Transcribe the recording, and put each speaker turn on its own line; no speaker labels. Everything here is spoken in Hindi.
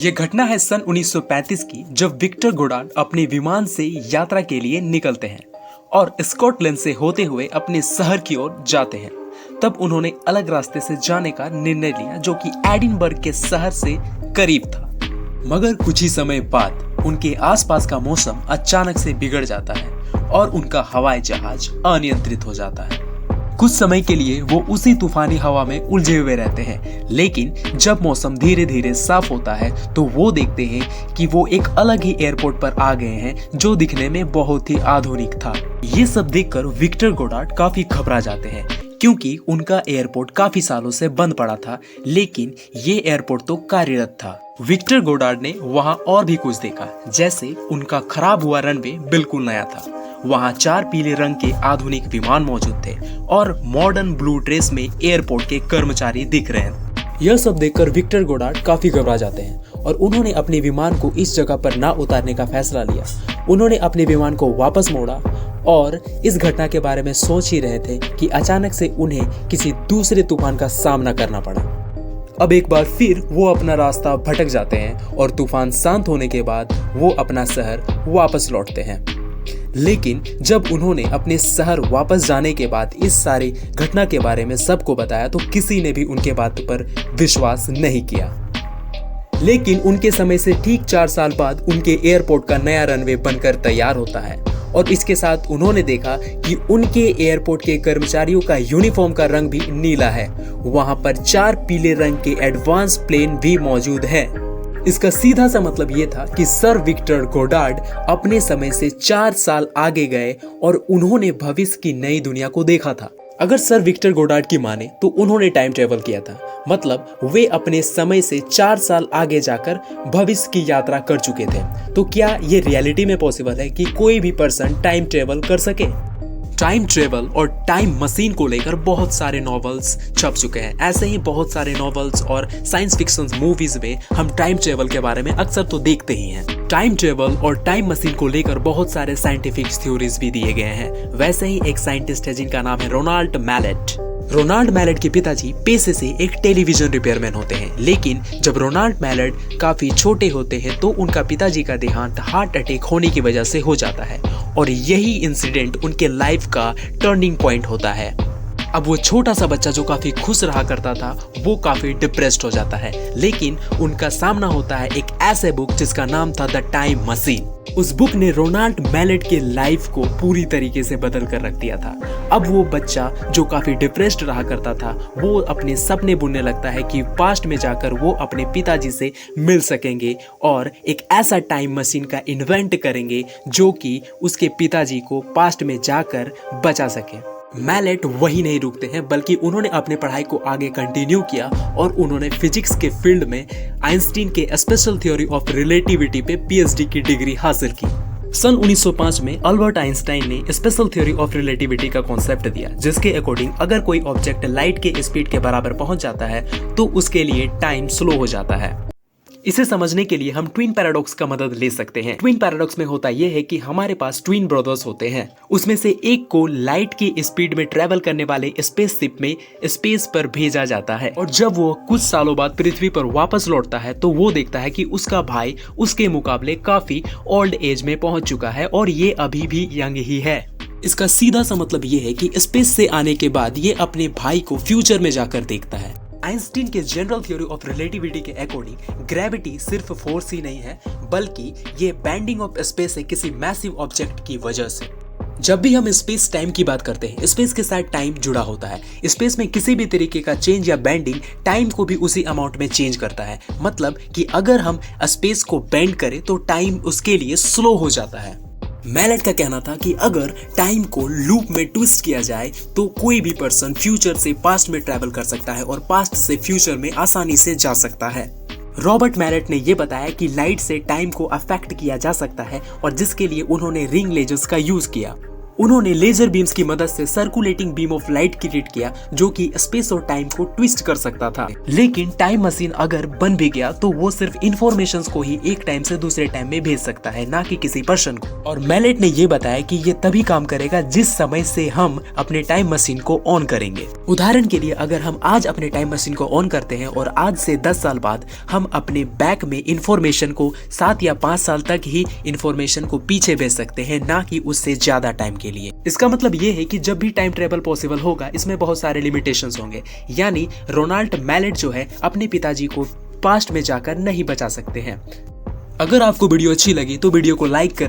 ये घटना है सन 1935 की, जब विक्टर गोडार्ड अपने विमान से यात्रा के लिए निकलते हैं और स्कॉटलैंड से होते हुए अपने शहर की ओर जाते हैं। तब उन्होंने अलग रास्ते से जाने का निर्णय लिया जो कि एडिनबर्ग के शहर से करीब था। मगर कुछ ही समय बाद उनके आसपास का मौसम अचानक से बिगड़ जाता है और उनका हवाई जहाज अनियंत्रित हो जाता है। कुछ समय के लिए वो उसी तूफानी हवा में उलझे हुए रहते हैं, लेकिन जब मौसम धीरे धीरे साफ होता है तो वो देखते हैं कि वो एक अलग ही एयरपोर्ट पर आ गए हैं जो दिखने में बहुत ही आधुनिक था। ये सब देखकर विक्टर गोडार्ड काफी घबरा जाते हैं क्योंकि उनका एयरपोर्ट काफी सालों से बंद पड़ा था, लेकिन ये एयरपोर्ट तो कार्यरत था। विक्टर गोडार्ड ने वहाँ और भी कुछ देखा, जैसे उनका खराब हुआ रनवे बिल्कुल नया था। वहाँ 4 पीले रंग के आधुनिक विमान मौजूद थे और मॉडर्न ब्लू ड्रेस में एयरपोर्ट के कर्मचारी दिख रहे हैं। यह सब देखकर विक्टर गोडार्ड काफी घबरा जाते हैं और उन्होंने अपने विमान को इस जगह पर ना उतारने का फैसला लिया। उन्होंने अपने विमान को वापस मोड़ा और इस घटना के बारे में सोच ही रहे थे कि अचानक से उन्हें किसी दूसरे तूफान का सामना करना पड़ा। अब एक बार फिर वो अपना रास्ता भटक जाते हैं और तूफान शांत होने के बाद वो अपना शहर वापस लौटते हैं। लेकिन जब उन्होंने अपने शहर वापस जाने के बाद इस सारी घटना के बारे में सबको बताया तो किसी ने भी उनके बात पर विश्वास नहीं किया। लेकिन उनके समय से ठीक 4 साल बाद उनके एयरपोर्ट का नया रनवे बनकर तैयार होता है और इसके साथ उन्होंने देखा कि उनके एयरपोर्ट के कर्मचारियों का यूनिफॉर्म का रंग भी नीला है। वहां पर 4 पीले रंग के एडवांस प्लेन भी मौजूद हैं। इसका सीधा सा मतलब ये था कि सर विक्टर गोडार्ड अपने समय से 4 साल आगे गए और उन्होंने भविष्य की नई दुनिया को देखा था। अगर सर विक्टर गोडार्ड की माने तो उन्होंने टाइम ट्रेवल किया था, मतलब वे अपने समय से 4 साल आगे जाकर भविष्य की यात्रा कर चुके थे। तो क्या ये रियलिटी में पॉसिबल है कि कोई भी पर्सन टाइम ट्रेवल कर सके? टाइम ट्रेवल और टाइम मशीन को लेकर बहुत सारे नॉवेल्स छप चुके हैं। ऐसे ही बहुत सारे नॉवेल्स और साइंस फिक्शन मूवीज में हम टाइम ट्रेवल के बारे में अक्सर तो देखते ही हैं। टाइम ट्रेवल और टाइम मशीन को लेकर बहुत सारे साइंटिफिक थ्योरीज भी दिए गए हैं। वैसे ही एक साइंटिस्ट है जिनका नाम है रोनाल्ड मैलेट। रोनाल्ड मैलेट के पिताजी पेशे से एक टेलीविजन रिपेयरमैन होते हैं, लेकिन जब रोनाल्ड मैलेट काफी छोटे होते हैं तो उनका पिताजी का देहांत हार्ट अटैक होने की वजह से हो जाता है और यही इंसिडेंट उनके लाइफ का टर्निंग पॉइंट होता है। अब वो छोटा सा बच्चा जो काफी खुश रहा करता था वो काफी डिप्रेस्ड हो जाता है, लेकिन उनका सामना होता है एक ऐसे बुक जिसका नाम था द टाइम मशीन। उस बुक ने रोनाल्ड मैलेट के लाइफ को पूरी तरीके से बदल कर रख दिया था। अब वो बच्चा जो काफी डिप्रेस्ड रहा करता था वो अपने सपने बुनने लगता है कि पास्ट में जाकर वो अपने पिताजी से मिल सकेंगे और एक ऐसा टाइम मशीन का इन्वेंट करेंगे जो कि उसके पिताजी को पास्ट में जाकर बचा सके। मैलेट वही नहीं रुकते हैं, बल्कि उन्होंने अपने पढ़ाई को आगे कंटिन्यू किया और उन्होंने फिजिक्स के फील्ड में आइंस्टीन के स्पेशल थ्योरी ऑफ रिलेटिविटी पे पीएचडी की डिग्री हासिल की। सन 1905 में अल्बर्ट आइंस्टाइन ने स्पेशल थ्योरी ऑफ रिलेटिविटी का कॉन्सेप्ट दिया, जिसके अकॉर्डिंग अगर कोई ऑब्जेक्ट लाइट के स्पीड के बराबर पहुंच जाता है तो उसके लिए टाइम स्लो हो जाता है। इसे समझने के लिए हम ट्विन पैराडॉक्स का मदद ले सकते हैं। ट्विन पैराडॉक्स में होता यह है कि हमारे पास ट्विन ब्रदर्स होते हैं, उसमें से एक को लाइट की स्पीड में ट्रेवल करने वाले स्पेसशिप में स्पेस पर भेजा जाता है और जब वो कुछ सालों बाद पृथ्वी पर वापस लौटता है तो वो देखता है कि उसका भाई उसके मुकाबले काफी ओल्ड एज में पहुंच चुका है और ये अभी भी यंग ही है। इसका सीधा सा मतलब ये है कि स्पेस से आने के बाद ये अपने भाई को फ्यूचर में जाकर देखता है। आइंस्टीन के जनरल थ्योरी ऑफ रिलेटिविटी के अकॉर्डिंग ग्रेविटी सिर्फ फोर्स ही नहीं है, बल्कि ये बेंडिंग ऑफ स्पेस है किसी मैसिव ऑब्जेक्ट की वजह से। जब भी हम स्पेस टाइम की बात करते हैं, स्पेस के साथ टाइम जुड़ा होता है। स्पेस में किसी भी तरीके का चेंज या बेंडिंग टाइम को भी उसी अमाउंट में चेंज करता है। मतलब कि अगर हम स्पेस को बेंड करें तो टाइम उसके लिए स्लो हो जाता है। मैलेट का कहना था कि अगर टाइम को लूप में ट्विस्ट किया जाए तो कोई भी पर्सन फ्यूचर से पास्ट में ट्रैवल कर सकता है और पास्ट से फ्यूचर में आसानी से जा सकता है। रॉबर्ट मैलेट ने यह बताया कि लाइट से टाइम को अफेक्ट किया जा सकता है और जिसके लिए उन्होंने रिंग लेजर्स का यूज किया। उन्होंने लेजर बीम्स की मदद से circulating beam of light create किया जो कि स्पेस और टाइम को ट्विस्ट कर सकता था। लेकिन टाइम मशीन अगर बन भी गया तो वो सिर्फ इंफॉर्मेशन को ही एक टाइम से दूसरे टाइम में भेज सकता है, ना कि किसी पर्सन को। और मैलेट ने ये बताया कि ये तभी काम करेगा जिस समय से हम अपने टाइम मशीन को ऑन करेंगे। उदाहरण के लिए अगर हम आज अपने टाइम मशीन को ऑन करते हैं और आज से 10 साल बाद हम अपने बैक में इंफॉर्मेशन को 7 या 5 साल तक ही इंफॉर्मेशन को पीछे भेज सकते हैं, ना कि उससे ज्यादा टाइम के लिए। इसका मतलब ये है कि जब भी टाइम ट्रेवल पॉसिबल होगा इसमें बहुत सारे लिमिटेशंस होंगे, यानी रोनाल्ड मैलेट जो है अपने पिताजी को पास्ट में जाकर नहीं बचा सकते हैं। अगर आपको वीडियो अच्छी लगी तो वीडियो को लाइक करें।